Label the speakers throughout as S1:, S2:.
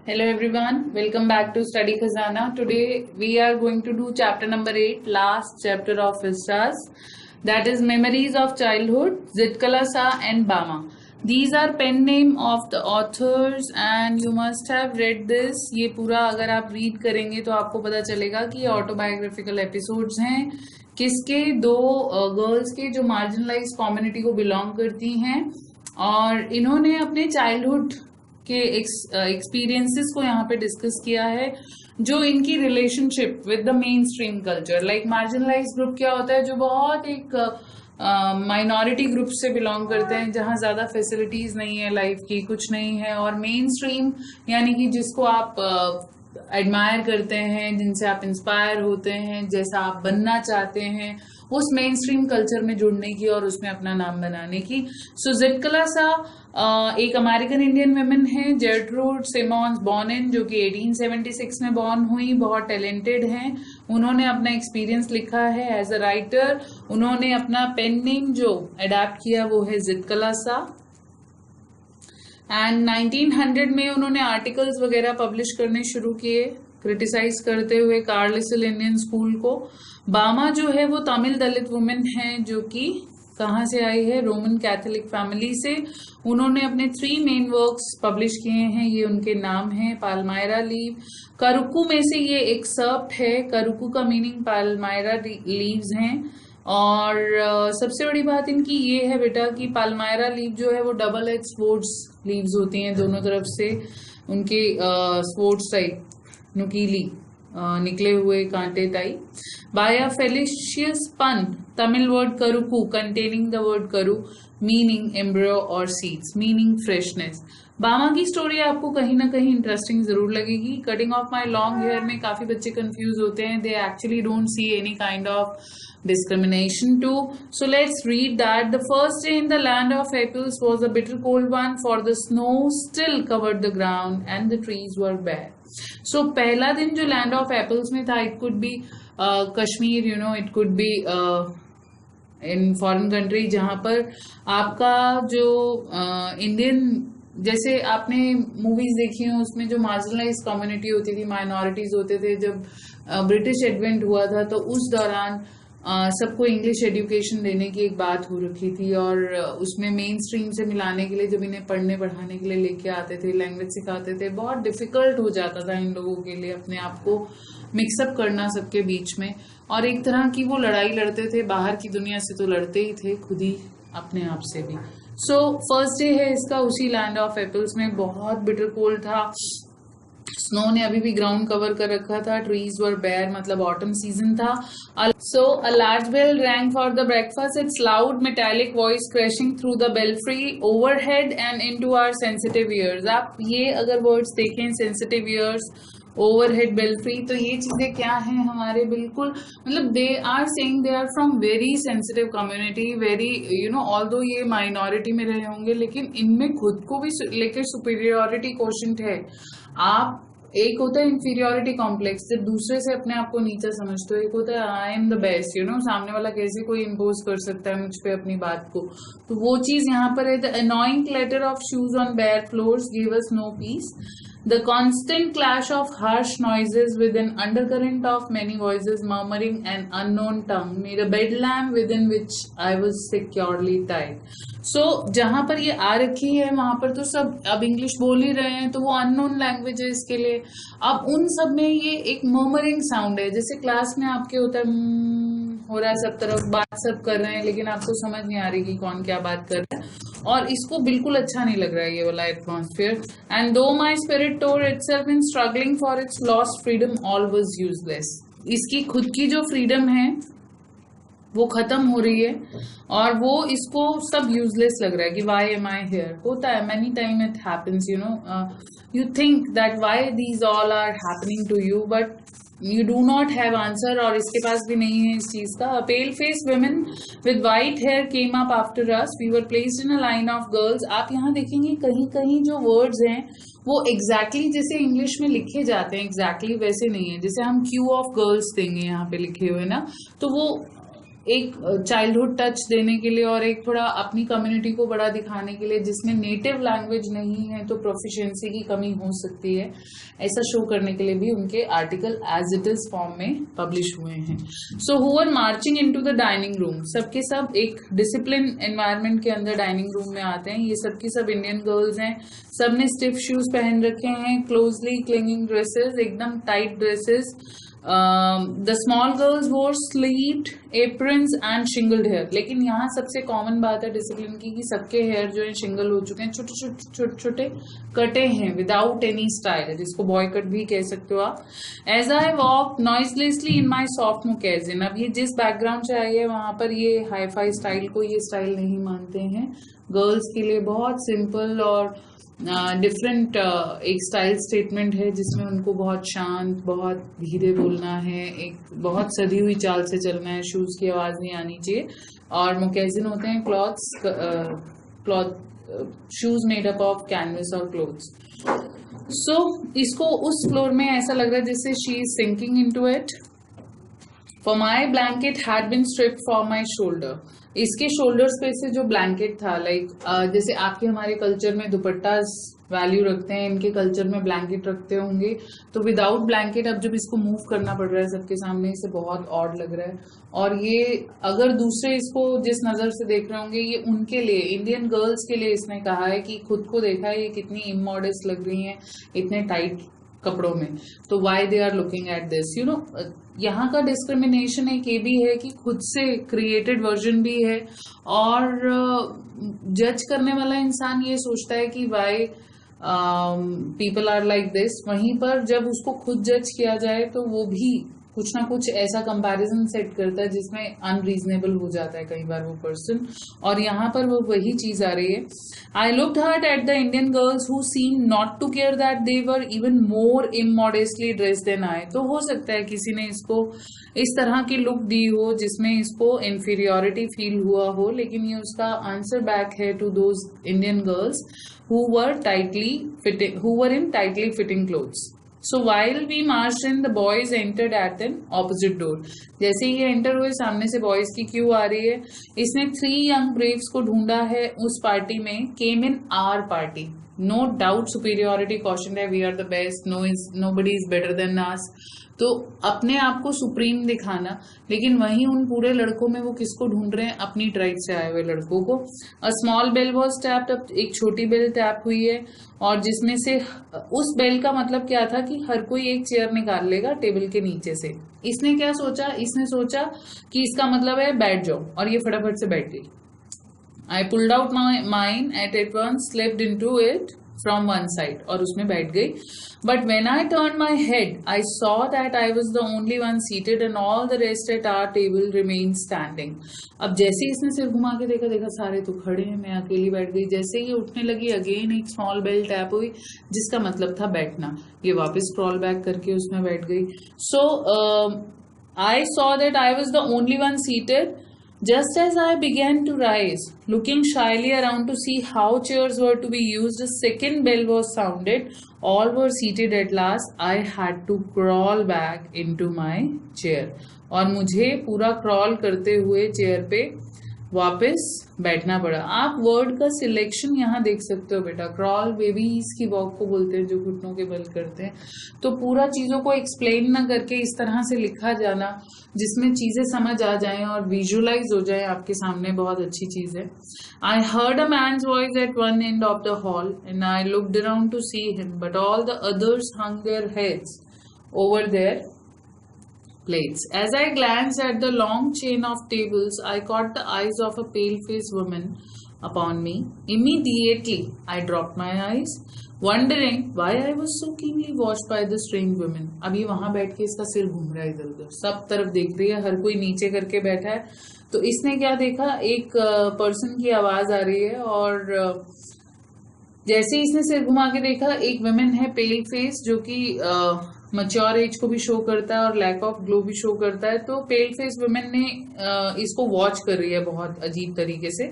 S1: Hello everyone, welcome back to Study Khazana. Today we are going to do chapter number 8, last chapter of Vistas, that is Memories of Childhood, Zitkalasa and Bama. These are pen name of the authors and you must have read this. ये पूरा अगर आप read करेंगे तो आपको पता चलेगा कि ये autobiographical episodes हैं किसके दो गर्ल्स के जो marginalized community को belong करती हैं और इन्होंने अपने चाइल्डहुड के एक्सपीरियंसेस को यहाँ पे डिस्कस किया है जो इनकी relationship with the mainstream culture like marginalise group क्या होता है जो बहुत एक माइनॉरिटी ग्रुप से बिलोंग करते हैं जहाँ ज्यादा फैसिलिटीज नहीं है लाइफ की कुछ नहीं है और मेन स्ट्रीम यानी कि जिसको आप एडमायर करते हैं जिनसे आप इंस्पायर होते हैं जैसा आप बनना चाहते हैं उस मेन स्ट्रीम कल्चर में जुड़ने की और उसमें अपना नाम बनाने की। सो ज़िटकलासा एक अमेरिकन इंडियन वुमेन है जेर्ट्रूड सिमॉन्स बॉर्न जो कि 1876 में बॉर्न हुई, बहुत टैलेंटेड हैं। उन्होंने अपना एक्सपीरियंस लिखा है एज अ राइटर। उन्होंने अपना पेन नेम जो अडैप्ट किया वो है ज़िटकलासा एंड 1900 में उन्होंने आर्टिकल्स वगैरह पब्लिश करने शुरू किए क्रिटिसाइज करते हुए कार्लिसल इंडियन स्कूल को। बामा जो है वो तमिल दलित वुमेन है जो कि कहाँ से आई है, रोमन कैथोलिक फैमिली से। उन्होंने अपने 3 मेन वर्क्स पब्लिश किए हैं, ये उनके नाम हैं पाल्मायरा लीव। करुकू में से ये एक सर्प है, करुकू का मीनिंग पाल्मायरा लीव्स हैं और सबसे बड़ी बात इनकी ये है बेटा कि पाल्मायरा लीव जो है वो डबल एज स्पोर्ट्स लीव्स होती हैं, दोनों तरफ से उनके स्पोर्ट्स टाइप नुकीली निकले हुए कांटे टाइप। बाय फेलिशियस pun Tamil word Karukku containing the word karu meaning embryo और सीड्स मीनिंग फ्रेशनेस। बामा की स्टोरी आपको कहीं ना कहीं इंटरेस्टिंग जरूर लगेगी। Cutting of my long hair में काफी बच्चे कंफ्यूज होते हैं, they actually don't see any kind of discrimination too. So let's read that. The first day in the land of apples was a bitter cold one, for the snow still covered the ground and the trees were bare. So पहला दिन जो land of apples में था, it could be Kashmir, you know, it could be in foreign country जहाँ पर आपका जो Indian जैसे आपने मूवीज देखी हो उसमें जो मार्जिनलाइज कम्युनिटी होती थी, माइनॉरिटीज होते थे, जब ब्रिटिश एडवेंट हुआ था तो उस दौरान सबको इंग्लिश एजुकेशन देने की एक बात हो रखी थी और उसमें मेन स्ट्रीम से मिलाने के लिए जब इन्हें पढ़ने पढ़ाने के लिए लेके आते थे, लैंग्वेज सिखाते थे, बहुत डिफिकल्ट हो जाता था इन लोगों के लिए अपने आप को मिक्सअप करना सबके बीच में। और एक तरह की वो लड़ाई लड़ते थे, बाहर की दुनिया से तो लड़ते ही थे, खुद ही अपने आप से भी। सो फर्स्ट डे है इसका उसी लैंड ऑफ एप्पल्स में, बहुत बिटर कोल्ड था, स्नो ने अभी भी ग्राउंड कवर कर रखा था, ट्रीज वर बेयर मतलब ऑटम सीजन था। So a large bell rang for the breakfast, its loud metallic voice crashing through the belfry overhead and into our sensitive ears. आप ये अगर वर्ड्स देखें, सेंसिटिव ईयर्स, ओवरहेड बेल्फ्री, तो ये चीजें क्या हैं हमारे बिल्कुल मतलब they are saying they are from very sensitive community, very you know although ये माइनॉरिटी में रहे होंगे लेकिन इनमें खुद को भी लेकर सुपीरियोरिटी कोशेंट है। आप एक होता है इंफीरियोरिटी कॉम्प्लेक्स जब दूसरे से अपने आप को नीचा समझते हो, एक होता है I am the best, you know सामने वाला कैसे कोई इम्पोज कर सकता है मुझ पे अपनी बात को, तो वो चीज यहाँ पर है। The annoying clatter of shoes on bare floors give us no peace, the constant clash of harsh noises with an undercurrent of many voices murmuring an unknown tongue made a bedlam within which I was securely tied. So जहां पर ये आ रखी है वहां पर तो सब अब इंग्लिश बोल ही रहे हैं, तो वो अननोन लैंग्वेज है इसके लिए। अब उन सब में ये एक मर्मरिंग साउंड है, जैसे क्लास में आपके होता है हो रहा है, सब तरफ बात सब कर रहे हैं लेकिन आपको समझ नहीं आ रही कि कौन क्या बात कर रहा है और इसको बिल्कुल अच्छा नहीं लग रहा है ये वाला atmosphere. And though my spirit tore itself in struggling for its lost freedom all was useless. इसकी खुद की जो फ्रीडम है वो खत्म हो रही है और वो इसको सब यूजलेस लग रहा है कि वाई एम आई हियर। होता है many time it happens, you know you think that why these all are happening to you but you do not have answer और इसके पास भी नहीं है इस चीज का। A pale faced women with white hair came up after us. We were placed in a line of girls. आप यहाँ देखेंगे कहीं कहीं जो words हैं वो exactly जैसे इंग्लिश में लिखे जाते हैं exactly वैसे नहीं है, जैसे हम queue of girls देंगे यहाँ पे लिखे हुए ना, तो वो एक चाइल्डहुड टच देने के लिए और एक थोड़ा अपनी कम्युनिटी को बड़ा दिखाने के लिए, जिसमें नेटिव लैंग्वेज नहीं है तो प्रोफिशिएंसी की कमी हो सकती है, ऐसा शो करने के लिए भी उनके article as it is form में पब्लिश हुए हैं। So who are marching into the dining room, सबके सब एक डिसिप्लिन एनवायरनमेंट के अंदर डाइनिंग रूम में आते हैं। ये सबकी सब इंडियन गर्ल्स हैं, सब ने स्टिफ शूज पहन रखे हैं, क्लोजली क्लिंगिंग ड्रेसेस, एकदम tight dresses. The small girls वोर स्लीव्ड एप्रन्स एंड शिंगल्ड हेयर। लेकिन यहाँ सबसे कॉमन बात है डिसिप्लिन की कि सबके हेयर जो है शिंगल हो चुके हैं, छोटे छोटे छोटे छोटे कटे हैं विदाउट एनी स्टाइल, जिसको बॉय कट भी कह सकते हो आप। As I walk noiselessly in my soft moccasins, अब ये जिस बैकग्राउंड से आई है वहां पर ये हाई फाई स्टाइल को ये स्टाइल नहीं मानते हैं। गर्ल्स के लिए बहुत सिंपल और डिफरेंट एक स्टाइल स्टेटमेंट है, जिसमें उनको बहुत शांत, बहुत धीरे बोलना है, एक बहुत सदी हुई चाल से चलना है, शूज की आवाज नहीं आनी चाहिए। और मुकेजिन होते हैं cloth shoes made up of canvas और क्लोथ्स। सो इसको उस फ्लोर में ऐसा लग रहा है जैसे she is sinking into it. For my blanket had been stripped from my shoulder, इसके शोल्डर्स पे से जो ब्लैंकेट था, लाइक जैसे आपके हमारे कल्चर में दुपट्टा वैल्यू रखते हैं, इनके कल्चर में ब्लैंकेट रखते होंगे, तो विदाउट ब्लैंकेट अब जब इसको मूव करना पड़ रहा है सबके सामने, इसे बहुत ऑड लग रहा है। और ये अगर दूसरे इसको जिस नजर से देख रहे होंगे, ये उनके लिए, इंडियन गर्ल्स के लिए इसने कहा है कि खुद को देखा है ये कितनी इमॉडेस्ट लग रही हैं इतने टाइट कपड़ों में, तो why they are looking at this, you know. यहाँ का डिस्क्रिमिनेशन एक ये भी है कि खुद से क्रिएटेड वर्जन भी है, और जज करने वाला इंसान ये सोचता है कि why people are like this. वहीं पर जब उसको खुद जज किया जाए तो वो भी कुछ ना कुछ ऐसा कंपैरिजन सेट करता है जिसमें अनरीजनेबल हो जाता है कई बार वो पर्सन, और यहाँ पर वो वही चीज आ रही है। I looked hard at the Indian girls who seem not to care that they were even more immodestly dressed than I. तो हो सकता है किसी ने इसको इस तरह की लुक दी हो जिसमें इसको इन्फीरियोरिटी फील हुआ हो, लेकिन ये उसका आंसर बैक है to those Indian girls who were in tightly fitting clothes. So while we marched in, the boys entered at an opposite door. जैसे ही ये एंटर हुए, सामने से बॉयज की क्यू आ रही है। इसने 3 यंग ब्रेव्स को ढूंढा है उस पार्टी में, came in our party. No doubt superiority cautioned है, we are the best, nobody is better than us. तो अपने आप को सुप्रीम दिखाना, लेकिन वहीं उन पूरे लड़कों में वो किसको ढूंढ रहे हैं? अपनी ट्राइब से आए हुए लड़कों को। A small bell was tapped, अब एक छोटी बेल टैप हुई है, और जिसमें से उस बेल का मतलब क्या था कि हर कोई एक चेयर निकाल लेगा टेबल के नीचे से। इसने क्या सोचा? इसने सोचा कि इसका मतलब है बैठ जाओ, और ये फटाफट से बैठ गई। I pulled out mine at it once, slipped into it from one side, और उसमें बैठ गई। But when I turn my head I saw that I was the only one seated and all the rest at our table remain standing. अब जैसे ही इसने सिर घुमा के देखा सारे तो खड़े हैं, मैं अकेली बैठ गई। जैसे ही उठने लगी, अगेन एक स्मॉल बेल टैप हुई, जिसका मतलब था बैठना। ये वापस स्क्रॉल बैक करके उसमें बैठ गई। So I saw that I was the only one seated. Just as I began to rise, looking shyly around to see how chairs were to be used, a second bell was sounded. All were seated at last. I had to crawl back into my chair. और मुझे पूरा crawl करते हुए chair पे वापस बैठना पड़ा। आप वर्ड का सिलेक्शन यहाँ देख सकते हो बेटा। क्रॉल बेबीज की वॉक को बोलते हैं, जो घुटनों के बल करते हैं। तो पूरा चीजों को एक्सप्लेन ना करके इस तरह से लिखा जाना जिसमें चीजें समझ आ जाएं और विजुअलाइज हो जाए आपके सामने, बहुत अच्छी चीज है। I heard a man's voice at one end of the hall and I looked around to see him, but all the others hung their heads over their plates. As I glanced at the long chain of tables, I caught the eyes of a pale-faced woman upon me. Immediately, I dropped my eyes, wondering why I was so keenly watched by the strange woman. अब ये वहां बैठ के इसका सिर घूम रहा है इधर उधर, सब तरफ देख रही है, हर कोई नीचे करके बैठा है। तो इसने क्या देखा? एक पर्सन की आवाज आ रही है, और जैसे इसने सिर घुमा के देखा, एक वुमेन है पेल फेस, जो कि मैच्योर एज को भी शो करता है और लैक ऑफ ग्लो भी शो करता है। तो पेल फेस वुमेन ने इसको वॉच कर रही है बहुत अजीब तरीके से,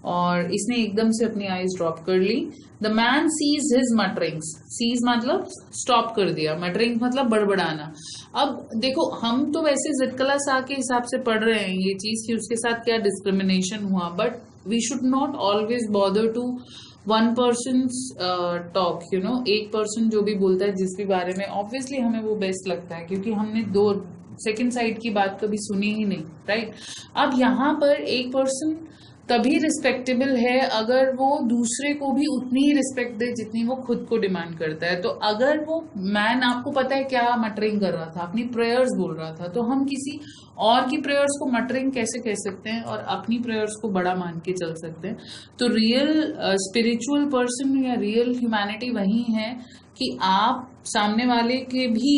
S1: और इसने एकदम से अपनी आईज ड्रॉप कर ली। The man ceases his mutterings, ceases मतलब स्टॉप कर दिया, मटरिंग मतलब बड़बड़ाना। अब देखो हम तो वैसे जिटकला सा के हिसाब से पढ़ रहे हैं ये चीज कि उसके साथ क्या डिस्क्रिमिनेशन हुआ, but we should not always bother to one person talk, you know. एक पर्सन जो भी बोलता है जिस भी बारे में, ऑब्वियसली हमें वो बेस्ट लगता है क्योंकि हमने दो सेकंड साइड की बात कभी सुनी ही नहीं, राइट। अब यहाँ पर एक पर्सन तभी रिस्पेक्टेबल है अगर वो दूसरे को भी उतनी ही रिस्पेक्ट दे जितनी वो खुद को डिमांड करता है। तो अगर वो मैन, आपको पता है क्या मटरिंग कर रहा था, अपनी प्रेयर्स बोल रहा था, तो हम किसी और की प्रेयर्स को मटरिंग कैसे कह सकते हैं और अपनी प्रेयर्स को बड़ा मान के चल सकते हैं। तो रियल स्पिरिचुअल पर्सन या रियल ह्यूमैनिटी वही है कि आप सामने वाले के भी,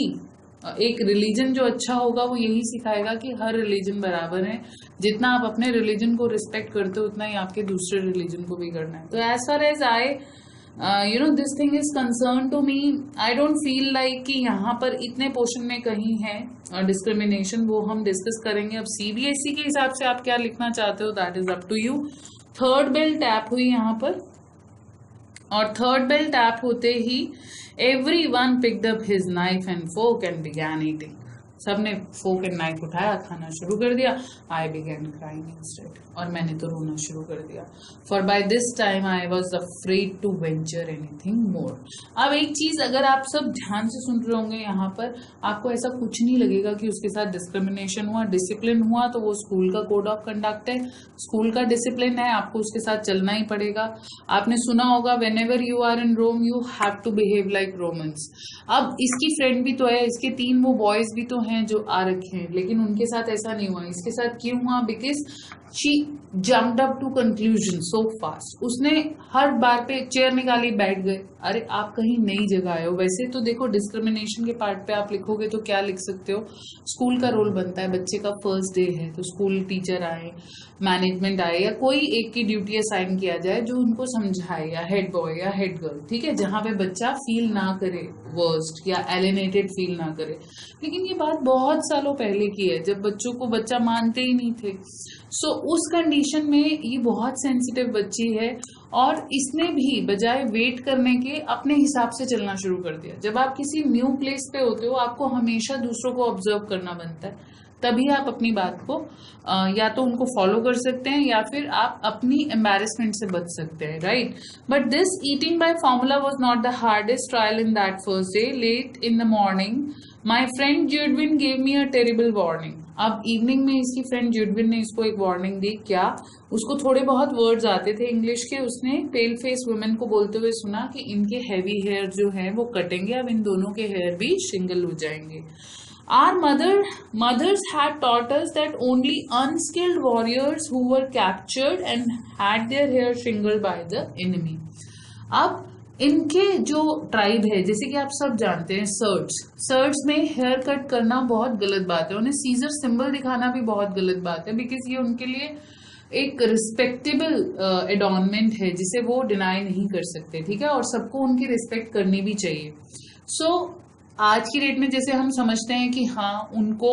S1: एक रिलीजन जो अच्छा होगा वो यही सिखाएगा कि हर रिलीजन बराबर है, जितना आप अपने रिलीजन को रिस्पेक्ट करते हो उतना ही आपके दूसरे रिलीजन को भी करना है। तो as far as I you know this thing is concern to me, I don't feel like कि यहाँ पर इतने पोर्शन में कहीं है डिस्क्रिमिनेशन, वो हम डिस्कस करेंगे। अब सीबीएसई के हिसाब से आप क्या लिखना चाहते हो that is up to you. Third bell tap हुई यहाँ पर, और थर्ड बेल टैप होते ही everyone picked up his knife and fork and began eating. सबने फोक एंड नाइफ उठाया, खाना शुरू कर दिया। आई बिगैन क्राइंग इंस्टेड, और मैंने तो रोना शुरू कर दिया। For by this time I was afraid to venture anything more. अब एक चीज अगर आप सब ध्यान से सुन रहे होंगे यहाँ पर, आपको ऐसा कुछ नहीं लगेगा कि उसके साथ डिस्क्रिमिनेशन हुआ, डिसिप्लिन हुआ। तो वो स्कूल का कोड ऑफ कंडक्ट है, स्कूल का डिसिप्लिन है, आपको उसके साथ चलना ही पड़ेगा। आपने सुना होगा whenever you are in Rome you have to behave like Romans. अब इसकी फ्रेंड भी तो है, इसके 3 वो बॉयज भी तो हैं जो आ रखे हैं, लेकिन उनके साथ ऐसा नहीं हुआ। इसके साथ क्यों हुआ? Because she jumped up to conclusion so fast. उसने हर बार पे चेयर निकाली, बैठ गए। अरे आप कहीं नई जगह आए हो। वैसे तो देखो डिस्क्रिमिनेशन के पार्ट पे आप लिखोगे तो क्या लिख सकते हो, स्कूल का रोल बनता है, बच्चे का फर्स्ट डे है तो स्कूल टीचर आए, मैनेजमेंट आए, या कोई एक की ड्यूटी असाइन किया जाए जो उनको समझाए, या हेड बॉय या हेड गर्ल, ठीक है, जहां पे बच्चा फील ना करे वर्स्ट या एलिनेटेड फील ना करे। लेकिन ये बात बहुत सालों पहले की है, जब बच्चों को बच्चा मानते ही नहीं थे। सो उस कंडीशन में ये बहुत सेंसिटिव बच्ची है, और इसने भी बजाय वेट करने के अपने हिसाब से चलना शुरू कर दिया। जब आप किसी न्यू प्लेस पे होते हो, आपको हमेशा दूसरों को ऑब्जर्व करना बनता है, तभी आप अपनी बात को या तो उनको फॉलो कर सकते हैं या फिर आप अपनी एम्बैरेसमेंट से बच सकते हैं, right. But this eating by formula was not the hardest trial in that first day. Late in the morning my friend Judewin gave me a terrible warning. अब इवनिंग में इसकी फ्रेंड जुडविन ने इसको एक वार्निंग दी। क्या? उसको थोड़े बहुत वर्ड्स आते थे इंग्लिश के। उसने पेल फेस वुमेन को बोलते हुए सुना कि इनके हैवी हेयर जो है वो कटेंगे, अब इन दोनों के हेयर भी शिंगल हो जाएंगे। Our mothers had taught us that only unskilled warriors who were captured and had their hair shingled by the enemy. अब इनके जो ट्राइब है, जैसे कि आप सब जानते हैं, सर्ट्स में हेयर कट करना बहुत गलत बात है, उन्हें सीजर सिंबल दिखाना भी बहुत गलत बात है, बिकॉज ये उनके लिए एक रिस्पेक्टेबल एडॉर्नमेंट है जिसे वो डिनाई नहीं कर सकते, ठीक है, और सबको उनकी रिस्पेक्ट करनी भी चाहिए। सो आज की डेट में जैसे हम समझते हैं कि हाँ उनको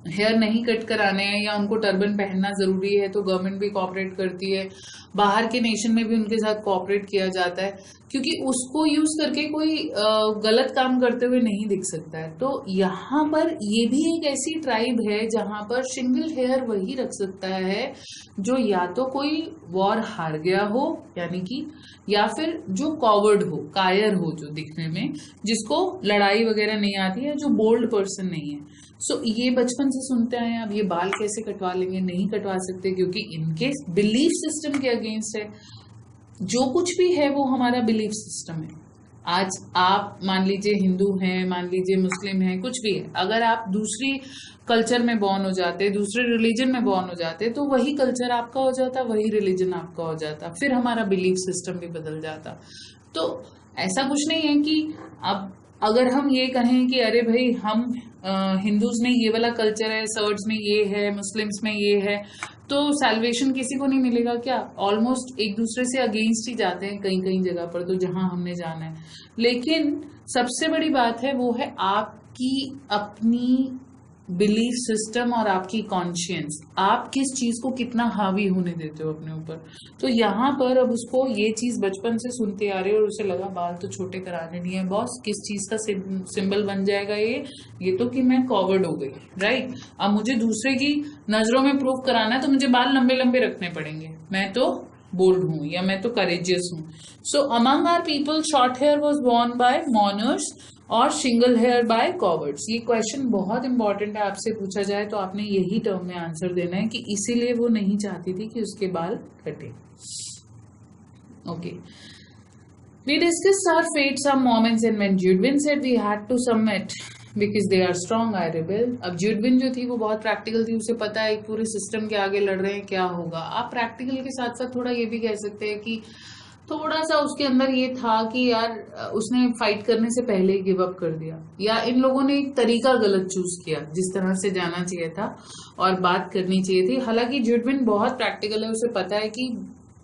S1: हेयर नहीं कट कराने हैं या उनको टर्बन पहनना जरूरी है, तो गवर्नमेंट भी कोऑपरेट करती है, बाहर के नेशन में भी उनके साथ कोऑपरेट किया जाता है, क्योंकि उसको यूज करके कोई गलत काम करते हुए नहीं दिख सकता है। तो यहाँ पर ये भी एक ऐसी ट्राइब है जहां पर सिंगल हेयर वही रख सकता है जो या तो कोई वॉर हार गया हो, यानी कि, या फिर जो कॉवर्ड हो, कायर हो, जो दिखने में जिसको लड़ाई वगैरह नहीं आती है, जो बोल्ड पर्सन नहीं है। सो ये बचपन से सुनते आए हैं। अब ये बाल कैसे कटवा लेंगे? नहीं कटवा सकते, क्योंकि इनके बिलीफ सिस्टम के अगेंस्ट है। जो कुछ भी है वो हमारा बिलीफ सिस्टम है। आज आप मान लीजिए हिंदू हैं, मान लीजिए मुस्लिम हैं, कुछ भी है, अगर आप दूसरी कल्चर में बॉर्न हो जाते, दूसरे रिलीजन में बॉर्न हो जाते, तो वही कल्चर आपका हो जाता, वही रिलीजन आपका हो जाता, फिर हमारा बिलीफ सिस्टम भी बदल जाता। तो ऐसा कुछ नहीं है कि अब अगर हम ये कहें कि अरे भाई हम हिंदूज में ये वाला कल्चर है, सर्ड्स में ये है, मुस्लिम्स में ये है, तो सैल्वेशन किसी को नहीं मिलेगा क्या? ऑलमोस्ट एक दूसरे से अगेंस्ट ही जाते हैं कहीं कहीं जगह पर, तो जहां हमने जाना है। लेकिन सबसे बड़ी बात है वो है आपकी अपनी बिलीफ सिस्टम और आपकी कॉन्शियंस, आप किस चीज को कितना हावी होने देते हो अपने ऊपर। तो यहाँ पर अब उसको ये चीज बचपन से सुनते आ रहे हो और उसे लगा बाल तो छोटे कराने नहीं है बॉस, किस चीज का सिंबल बन जाएगा ये तो कि मैं कॉवर्ड हो गई, राइट। अब मुझे दूसरे की नजरों में प्रूव कराना है तो मुझे बाल लंबे लंबे रखने पड़ेंगे, मैं तो बोल्ड हूँ या मैं तो करेजियस हूँ। So among our people short hair was worn by mourners और सिंगल हेयर बाय कॉवर्ड्स। ये क्वेश्चन बहुत इंपॉर्टेंट है, आपसे पूछा जाए तो आपने यही टर्म में आंसर देना है कि इसीलिए वो नहीं चाहती थी कि उसके बाल कटे। Okay, we discussed our fate some moments and when Judewin said we had to submit because they are strong I rebel. अब जुडविन जो थी वो बहुत प्रैक्टिकल थी, उसे पता है एक पूरे सिस्टम के आगे लड़ रहे हैं क्या होगा। आप प्रैक्टिकल के साथ साथ थोड़ा ये भी कह सकते हैं कि थोड़ा सा उसके अंदर ये था कि यार उसने फाइट करने से पहले ही गिव अप कर दिया, या इन लोगों ने एक तरीका गलत चूज किया जिस तरह से जाना चाहिए था और बात करनी चाहिए थी। हालांकि जुडविन बहुत प्रैक्टिकल है, उसे पता है कि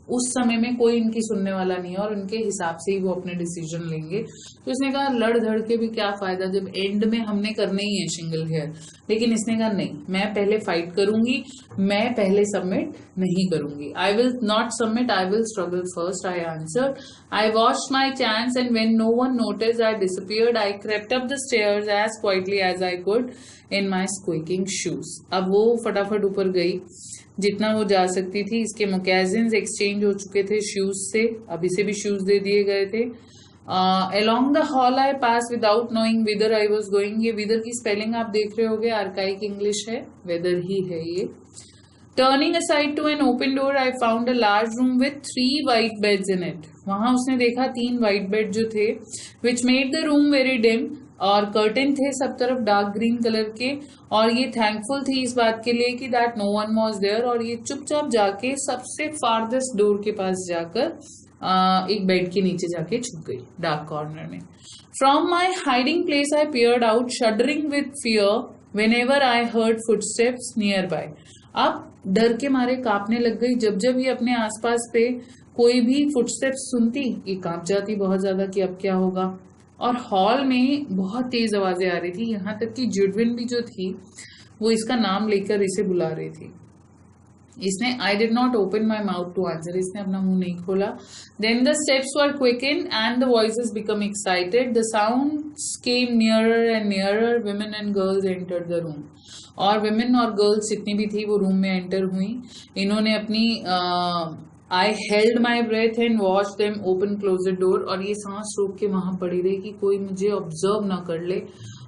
S1: उस समय में कोई इनकी सुनने वाला नहीं है और उनके हिसाब से ही वो अपने डिसीजन लेंगे। तो इसने कहा लड़ धड़ के भी क्या फायदा जब एंड में हमने करने ही है सिंगल हेयर। लेकिन इसने कहा नहीं, मैं पहले फाइट करूंगी, मैं पहले सबमिट नहीं करूंगी। I will not submit, I will struggle first, I answer. I watched my chance and when no one noticed I disappeared. I crept up the stairs as quietly as I could in my squeaking shoes. अब वो फटाफट ऊपर गई जितना वो जा सकती थी। इसके मोकेजिन्स एक्सचेंज हो चुके थे शूज से, अब इसे भी शूज दे दिए गए थे। Along the hall I pass without knowing whither I was going. ये विदर की स्पेलिंग आप देख रहे होगे, आर्काइक इंग्लिश है, वेदर ही है ये। Turning aside to an open door I found a large room with 3 white beds in it. वहां उसने देखा 3 white बेड जो थे, which made the room very dim, और कर्टेन थे सब तरफ डार्क ग्रीन कलर के। और ये थैंकफुल थी इस बात के लिए कि that no one was there, और ये चुपचाप जाके सबसे फारदेस्ट डोर के पास जाकर एक बेड के नीचे जाके छुप गई डार्क कॉर्नर में। From my hiding place I peered out shuddering with fear whenever I heard footsteps near by. अब डर के मारे कांपने लग गई, जब जब ये अपने आसपास पे कोई भी फुटस्टेप्स सुनती ये कांप जाती बहुत ज्यादा कि अब क्या होगा। और हॉल में बहुत तेज आवाजें आ रही थी, यहाँ तक कि जुडविन भी जो थी वो इसका नाम लेकर इसे बुला रही थी। इसने I did not open my mouth to answer, इसने अपना मुंह नहीं खोला। Then the steps were quicken and the voices become excited, the sounds came nearer and nearer, women and girls entered the room. और women और गर्ल्स जितनी भी थी वो रूम में एंटर हुई। इन्होंने अपनी I held my breath and watch them open close the door, और ये सांस रोक के वहां पड़ी रही कि कोई मुझे ऑब्जर्व ना कर ले।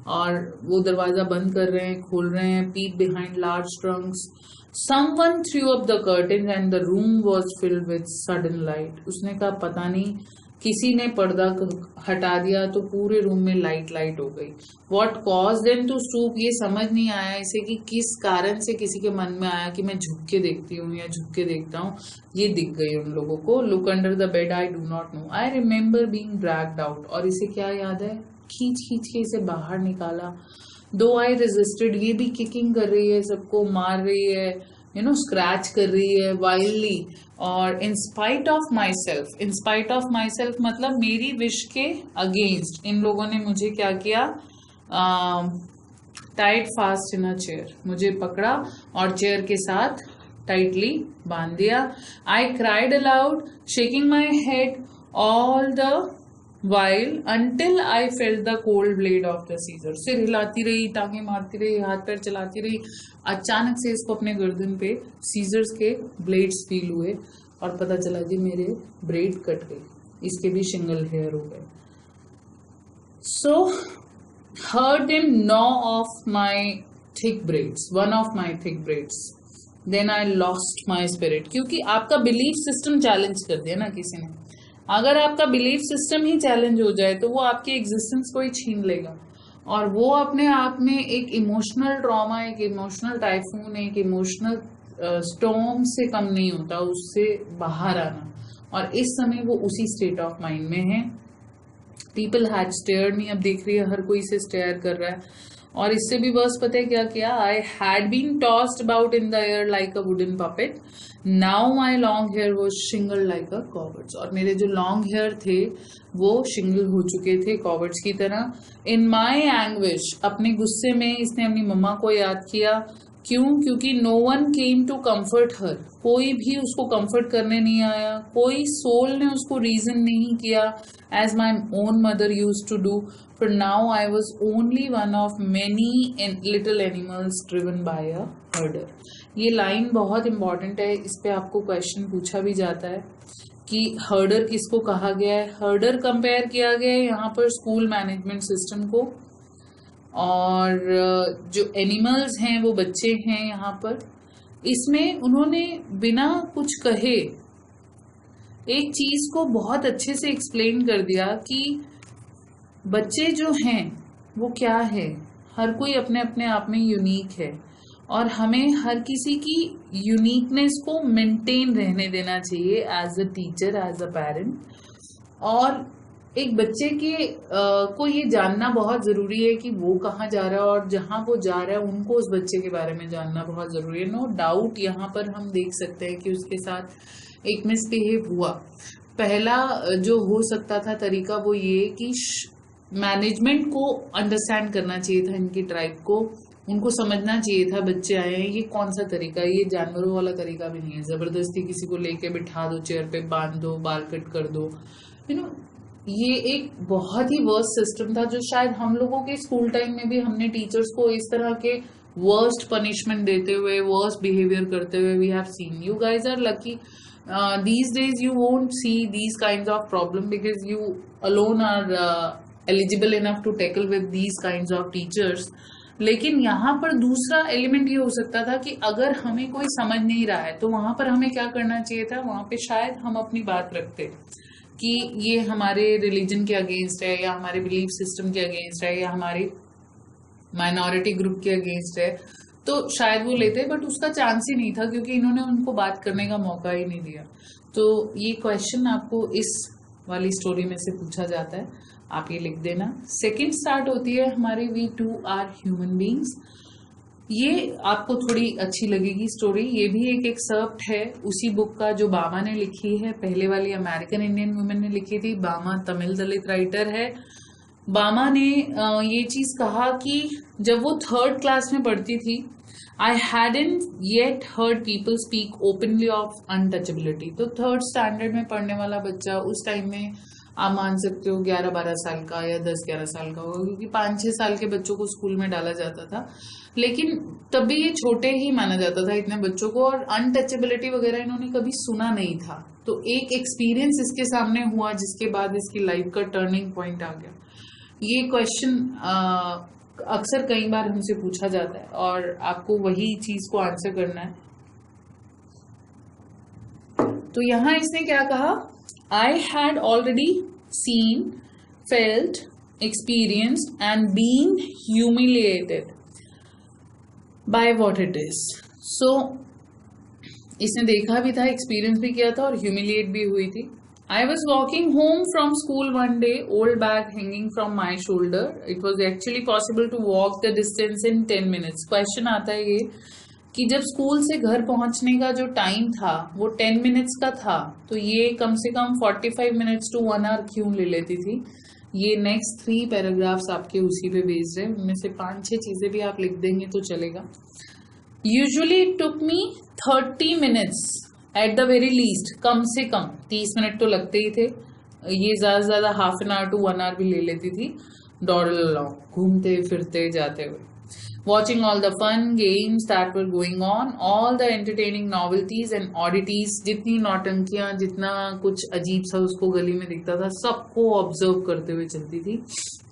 S1: और वो दरवाजा बंद कर रहे हैं, खोल रहे हैं, peak behind large Trunks. Someone threw up the curtains and the room was filled with sudden light. उसने कहा पता नहीं किसी ने पर्दा हटा दिया तो पूरे रूम में लाइट हो गई। What caused them to stoop, ये समझ नहीं आया इसे कि किस कारण से किसी के मन में आया कि मैं झुक के देखती हूँ या झुक के देखता हूँ। ये दिख गई उन लोगों को। Look under the bed, I do not know. I remember being dragged out. और इसे क्या याद है, खींच के इसे बाहर निकाला। दो आई रेजिस्टेड, ये भी किकिंग कर रही है, सबको मार रही है, स्क्रैच कर रही है वाइल्डली। और in spite of my self मतलब मेरी विश के अगेंस्ट इन लोगों ने मुझे क्या किया, tight fast in a chair, मुझे पकड़ा और चेयर के साथ टाइटली बांध दिया। I cried allowed shaking my head all the while until I felt the cold blade of the Caesar। सिर हिलाती रही, टांगे मारती रही, हाथ पैर चलाती रही। अचानक से इसको अपने गर्दन पे सीजर्स के ब्लेड्स फील हुए और पता चला जी मेरे ब्रेड कट गए, इसके भी सिंगल हेयर हो गए। So heard him gnaw off my thick braids, one of my thick braids. Then I lost my spirit। क्योंकि आपका बिलीफ सिस्टम चैलेंज कर दिया ना किसी ने। अगर आपका बिलीफ सिस्टम ही चैलेंज हो जाए तो वो आपकी एग्जिस्टेंस को ही छीन लेगा, और वो अपने आप में एक इमोशनल ट्रॉमा, एक इमोशनल टाइफून, एक इमोशनल स्टॉर्म से कम नहीं होता उससे बाहर आना। और इस समय वो उसी स्टेट ऑफ माइंड में है। पीपल हैड स्टेयर्ड मी, अब देख रही है हर कोई इसे स्टेयर कर रहा है। और इससे भी बस पता है क्या किया, I had been tossed about in the air like a wooden puppet, now my long hair वो शिंगल लाइक अ कॉवर्ड्स, और मेरे जो लॉन्ग हेयर थे वो शिंगल हो चुके थे कॉवर्ड्स की तरह। इन माई एंग्विश, अपने गुस्से में इसने अपनी मम्मा को याद किया। क्यों? क्योंकि no one came to comfort her, कोई भी उसको कम्फर्ट करने नहीं आया, कोई सोल ने उसको रीजन नहीं किया, as my own mother use to do, for now I was only one of many little animals driven by a herder। ये लाइन बहुत इंपॉर्टेंट है, इस पे आपको क्वेश्चन पूछा भी जाता है कि हर्डर किसको कहा गया है। हर्डर कंपेयर किया गया है यहाँ पर स्कूल मैनेजमेंट सिस्टम को, और जो एनिमल्स हैं वो बच्चे हैं यहाँ पर। इसमें उन्होंने बिना कुछ कहे एक चीज को बहुत अच्छे से एक्सप्लेन कर दिया कि बच्चे जो हैं वो क्या है, हर कोई अपने अपने आप में यूनिक है, और हमें हर किसी की यूनिकनेस को मेंटेन रहने देना चाहिए as a teacher, as a parent. और एक बच्चे के को ये जानना बहुत ज़रूरी है कि वो कहाँ जा रहा है, और जहाँ वो जा रहा है उनको उस बच्चे के बारे में जानना बहुत ज़रूरी है। नो डाउट यहाँ पर हम देख सकते हैं कि उसके साथ एक मिसबिहेव हुआ। पहला जो हो सकता था तरीका वो ये कि मैनेजमेंट को अंडरस्टैंड करना चाहिए था, इनकी ट्राइब को, उनको समझना चाहिए था बच्चे आए हैं, ये कौन सा तरीका है, ये जानवरों वाला तरीका भी नहीं है, जबरदस्ती किसी को लेके बिठा दो, चेयर पे बांध दो, बाल कट कर दो, यू नो। ये एक बहुत ही वर्स्ट सिस्टम था जो शायद हम लोगों के स्कूल टाइम में भी हमने टीचर्स को इस तरह के वर्स्ट पनिशमेंट देते हुए, वर्स्ट बिहेवियर करते हुए we have seen. You guys are lucky, these days you won't see these kinds of problem because you alone are eligible enough to tackle with these kinds of teachers। लेकिन यहाँ पर दूसरा element ये हो सकता था कि अगर हमें कोई समझ नहीं रहा है तो वहां पर हमें क्या करना चाहिए था, वहां पे शायद हम अपनी बात रखते कि ये हमारे रिलीजन के अगेंस्ट है, या हमारे बिलीफ सिस्टम के अगेंस्ट है, या हमारी माइनॉरिटी ग्रुप के अगेंस्ट है, तो शायद वो लेते, बट उसका चांस ही नहीं था क्योंकि इन्होंने उनको बात करने का मौका ही नहीं दिया। तो ये क्वेश्चन आपको इस वाली स्टोरी में से पूछा जाता है, आप ये लिख देना। सेकंड स्टार्ट होती है हमारी we too are human beings. ये आपको थोड़ी अच्छी लगेगी स्टोरी, ये भी एक एक्सर्प्ट है उसी बुक का जो बामा ने लिखी है। पहले वाली अमेरिकन इंडियन वुमेन ने लिखी थी, बामा तमिल दलित राइटर है। बामा ने ये चीज कहा कि जब वो 3rd क्लास में पढ़ती थी, आई hadn't yet heard people speak openly of untouchability। तो 3rd स्टैंडर्ड में पढ़ने वाला बच्चा उस टाइम में आप मान सकते हो 11-12 साल का या 10-11 साल का होगा, क्योंकि 5-6 साल के बच्चों को स्कूल में डाला जाता था, लेकिन तब भी ये छोटे ही माना जाता था इतने बच्चों को, और अनटचेबिलिटी वगैरह इन्होंने कभी सुना नहीं था। तो एक एक्सपीरियंस इसके सामने हुआ जिसके बाद इसकी लाइफ का टर्निंग पॉइंट आ गया। ये क्वेश्चन अक्सर कई बार हमसे पूछा जाता है और आपको वही चीज को आंसर करना है। तो यहां इसने क्या कहा, I had already seen, felt, experienced and been humiliated by what it is. So इसने देखा भी था, एक्सपीरियंस भी किया था और ह्यूमिलिएट भी हुई थी। I was walking home from school one day, old bag hanging from my shoulder. It was actually possible to walk the distance in 10 minutes। Question आता है ये कि जब स्कूल से घर पहुंचने का जो टाइम था वो 10 मिनट्स का था, तो ये कम से कम 45 मिनट्स to 1 hour क्यों ले लेती थी। ये नेक्स्ट 3 पैराग्राफ्स आपके उसी पे बेस्ड है, उनमें से 5-6 चीजें भी आप लिख देंगे तो चलेगा। Usually it took me 30 minutes at the very least, कम से कम 30 मिनट तो लगते ही थे। ये ज्यादा से ज्यादा half an hour to 1 hour भी ले लेती थी, दौड़ घूमते फिरते जाते हुए। Watching all the fun games that were going on, all the entertaining novelties and oddities, जितनी नौटंकियां, जितना कुछ अजीब सा उसको गली में दिखता था, सबको ऑब्जर्व करते हुए चलती थी।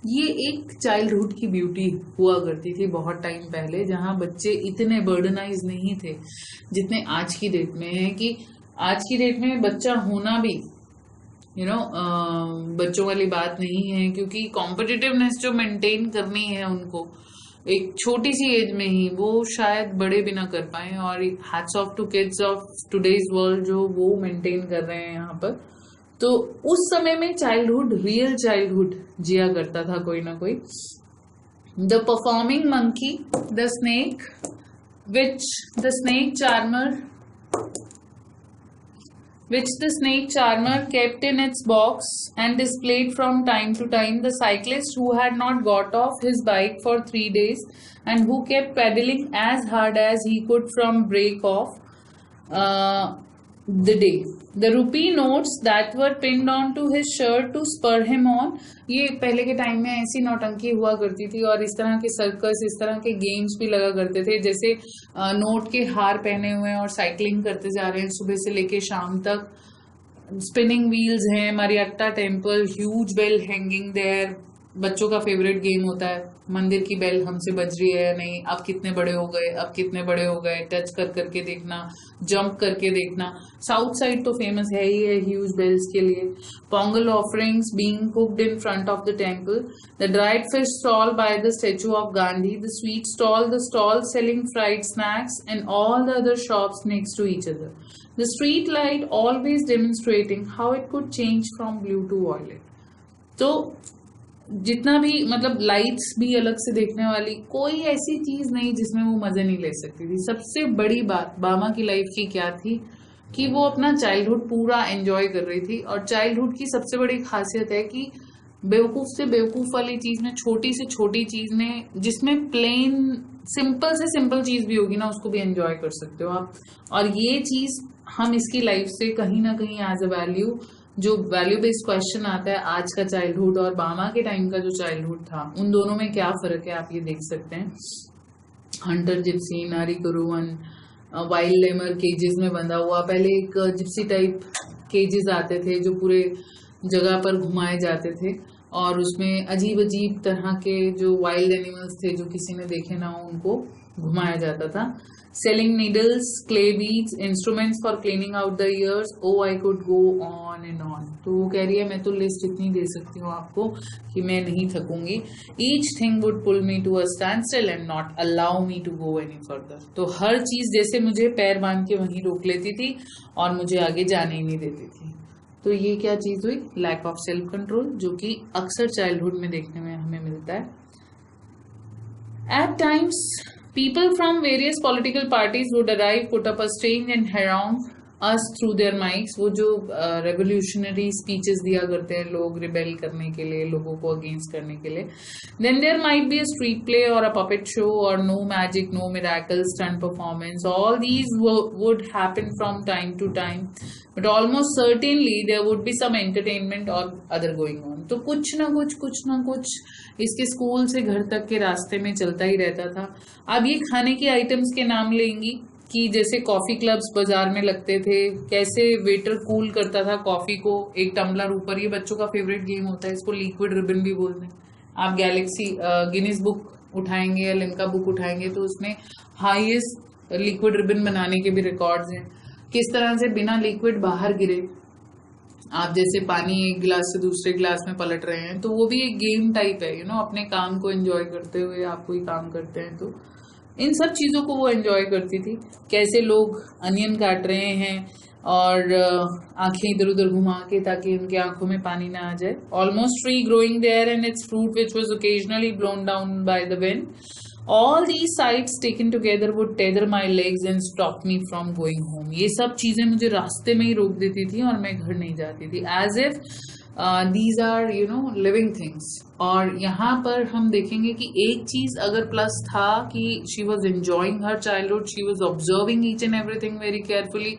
S1: ये एक चाइल्डहुड की ब्यूटी हुआ करती थी बहुत टाइम पहले, जहां बच्चे इतने बर्डनाइज नहीं थे जितने आज की डेट में है। कि आज की डेट में बच्चा होना भी बच्चों वाली बात नहीं है, क्योंकि कॉम्पिटिटिवनेस जो मेंटेन करनी है उनको एक छोटी सी एज में ही, वो शायद बड़े भी ना कर पाए। और hats off to kids of today's world जो वो मेंटेन कर रहे हैं यहाँ पर। तो उस समय में चाइल्डहुड, रियल चाइल्डहुड जिया करता था कोई ना कोई। The performing monkey, the snake, which the snake charmer kept in its box and displayed from time to time. The cyclist who had not got off his bike for 3 days and who kept pedaling as hard as he could from break off the day. The rupee notes that were pinned onto his shirt to spur him on. ये पहले के time में ऐसी नौटंकी हुआ करती थी और इस तरह के सर्कस, इस तरह के गेम्स भी लगा करते थे, जैसे नोट के हार पहने हुए हैं और साइकिलिंग करते जा रहे हैं सुबह से लेके शाम तक. स्पिनिंग व्हील्स हैं, Mariatta temple, huge bell hanging there. बच्चों का फेवरेट गेम होता है, मंदिर की बेल हमसे बज रही है या नहीं, अब कितने बड़े हो गए, अब कितने बड़े हो गए, टच कर करके देखना, जंप करके देखना. साउथ साइड तो फेमस है ही है ह्यूज बेल्स के लिए. Pongal offerings being cooked in front of the temple. The dried fish stall by the statue of Gandhi. The sweet stall, the stall selling fried snacks and all the other shops next to each other. The street light always demonstrating how it could change from blue to violet. तो जितना भी मतलब lights भी अलग से देखने वाली, कोई ऐसी चीज नहीं जिसमें वो मजे नहीं ले सकती थी. सबसे बड़ी बात बामा की लाइफ की क्या थी कि वो अपना चाइल्डहुड पूरा एंजॉय कर रही थी. और चाइल्डहुड की सबसे बड़ी खासियत है कि बेवकूफ से बेवकूफ वाली चीज में, छोटी से छोटी चीज में, जिसमें प्लेन सिंपल से सिंपल चीज भी होगी ना, उसको भी एंजॉय कर सकते हो आप. और ये चीज हम इसकी लाइफ से कहीं ना कहीं एज अ वैल्यू, जो वैल्यू बेस्ड क्वेश्चन आता है, आज का चाइल्डहुड और बामा के टाइम का जो चाइल्डहुड था, उन दोनों में क्या फर्क है आप ये देख सकते हैं. हंटर जिप्सी, नारी कुरुवन, वाइल्ड लेमर केजेस में बंधा हुआ. पहले एक जिप्सी टाइप केजेस आते थे जो पूरे जगह पर घुमाए जाते थे और उसमें अजीब अजीब तरह के जो वाइल्ड एनिमल्स थे जो किसी ने देखे ना हो उनको घुमाया जाता था. Selling needles, clay beads, instruments for cleaning out the ears. Oh, I could go on and on. तो वो कह रही है मैं तो लिस्ट इतनी दे सकती हूँ आपको कि मैं नहीं थकूंगी. Each thing would pull me to a standstill and not allow me to go any further. तो हर चीज जैसे मुझे पैर बांध के वहीं रोक लेती थी और मुझे आगे जाने ही नहीं देती थी. तो ये क्या चीज हुई? लैक ऑफ सेल्फ कंट्रोल, जो कि अक्सर चाइल्डहुड में देखने में हमें मिलता है. At times, people from various political parties would arrive, put up a strange and harangue us through their mics. वो जो revolutionary speeches दिया करते हैं लोग रिबेल करने के लिए, लोगों को अगेंस्ट करने के लिए. Then there might be a street play or a puppet show or no magic, no miracle, stunt performance. All these would happen from time to time. But almost certainly there would be some entertainment or other going on. तो कुछ ना कुछ इसके school से घर तक के रास्ते में चलता ही रहता था. अब ये खाने के आइटम्स के नाम लेंगी कि जैसे कॉफी क्लब्स बाजार में लगते थे, कैसे वेटर कूल करता था कॉफी को एक टम्बलर ऊपर. ये बच्चों का फेवरेट गेम होता है, इसको लिक्विड रिबन भी बोलते हैं. आप गैलेक्सी गिनीज बुक उठाएंगे या लिम्का बुक उठाएंगे तो उसमें हाईएस्ट लिक्विड रिबन बनाने के भी रिकॉर्ड्स हैं. किस तरह से बिना लिक्विड बाहर गिरे आप जैसे पानी एक गिलास से दूसरे गिलास में पलट रहे हैं, तो वो भी एक गेम टाइप है. अपने काम को एंजॉय करते हुए आप कोई काम करते हैं तो इन सब चीजों को वो एंजॉय करती थी. कैसे लोग अनियन काट रहे हैं और आंखें इधर उधर घुमा के ताकि उनकी आंखों में पानी ना आ जाए. Almost tree growing there and its fruit which was occasionally blown down by the wind. All these sights taken together would tether my legs and stop me from going home. ये सब चीजें मुझे रास्ते में ही रोक देती थी और मैं घर नहीं जाती थी. As if these are living things. और यहाँ पर हम देखेंगे कि एक चीज अगर प्लस था कि she was enjoying her childhood, she was observing each and everything very carefully.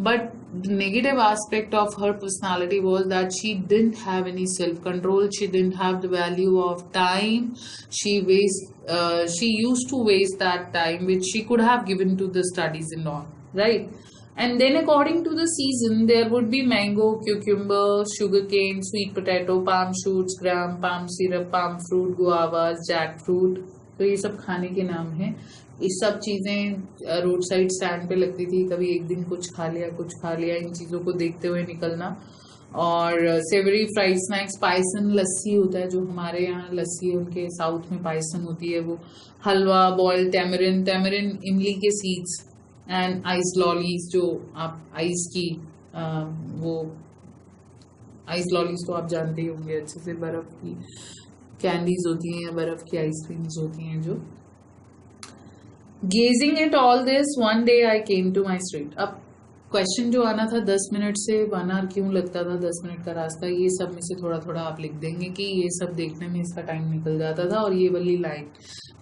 S1: But the negative aspect of her personality was that she didn't have any self-control. She didn't have the value of time. She used to waste that time which she could have given to the studies and all, right? And then according to the season, there would be mango, cucumber, sugarcane, sweet potato, palm shoots, gram, palm syrup, palm fruit, guavas, jackfruit. तो ये सब खाने के नाम हैं. ये सब चीजें रोड साइड स्टैंड पे लगती थी. कभी एक दिन कुछ खा लिया. इन चीजों को देखते हुए निकलना. और सेवरी फ्राइड स्नैक्स, पायसन, लस्सी होता है जो हमारे यहाँ लस्सी है, उनके साउथ में पायसन होती है. वो हलवा, बॉइल्ड टैमरिन, इमली के सीड्स एंड आइस लॉलीज, जो आप आइस की वो आइस लॉलीज तो आप जानते ही होंगे अच्छे से, बर्फ की. कैंडीज होती हैं या बर्फ की आइसक्रीम्स होती हैं जो। Gazing at all this one day I came to my street. अब क्वेश्चन जो आना था 10 मिनट से 1 आवर क्यों लगता था, 10 मिनट का रास्ता, ये सब में से थोड़ा थोड़ा आप लिख देंगे कि ये सब देखने में इसका टाइम निकल जाता था। और ये वाली लाइन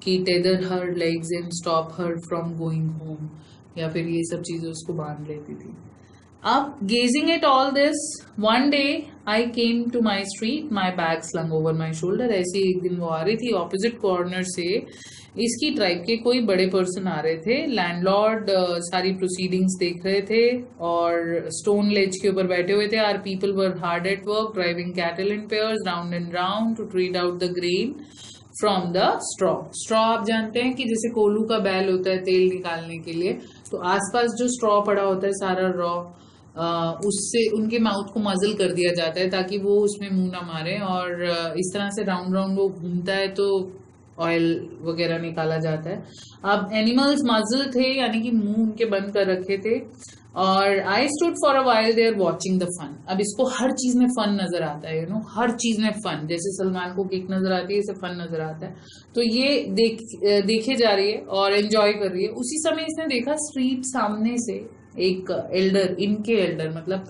S1: कि tether her legs and stop her from going home, या फिर ये सब चीजें उसको बांध लेती थी। अब gazing at all this one day I came to my street my bag slung over my shoulder. ऐसे एक दिन वो आ रही थी, ऑपोजिट कॉर्नर से इसकी ट्राइब के कोई बड़े पर्सन आ रहे थे। लैंडलॉर्ड सारी प्रोसीडिंग्स देख रहे थे और स्टोन लेज के ऊपर बैठे हुए थे। Our people were hard at work driving cattle in pairs round and round to tread out the grain from the straw. Straw आप जानते हैं कि जैसे कोलू का बैल होता है तेल निकालने के लिए, तो आसपास जो स्ट्रॉ पड़ा होता है सारा रॉ, उससे उनके माउथ को मजल कर दिया जाता है ताकि वो उसमें मुंह ना मारे। और इस तरह से राउंड राउंड वो घूमता है तो ऑयल वगैरह निकाला जाता है। अब एनिमल्स मजल थे, यानी कि मुंह उनके बंद कर रखे थे। और I stood for a while there watching the fun. अब इसको हर चीज में फन नजर आता है, हर चीज में फन। जैसे सलमान को किक नजर आती है, इसे फन नजर आता है। तो ये देखे जा रही है और एंजॉय कर रही है। उसी समय इसने देखा स्ट्रीट सामने से एक एल्डर, इनके एल्डर मतलब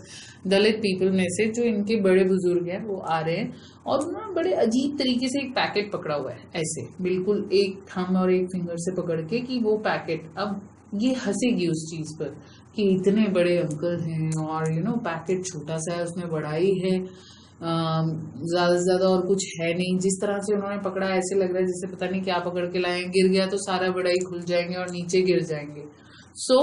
S1: दलित पीपल में से जो इनके बड़े बुजुर्ग हैं वो आ रहे हैं और उन्होंने बड़े अजीब तरीके से एक पैकेट पकड़ा हुआ है, ऐसे बिल्कुल एक थंब और एक फिंगर से पकड़ के कि वो पैकेट। अब ये हंसेगी उस चीज पर कि इतने बड़े अंकल हैं और पैकेट छोटा सा है, उसमें बड़ाई है ज्यादा से ज्यादा और कुछ है नहीं। जिस तरह से उन्होंने पकड़ा ऐसे लग रहा है जैसे पता नहीं क्या पकड़ के लाए, गिर गया तो सारा बड़ाई खुल जाएंगे और नीचे गिर जाएंगे। सो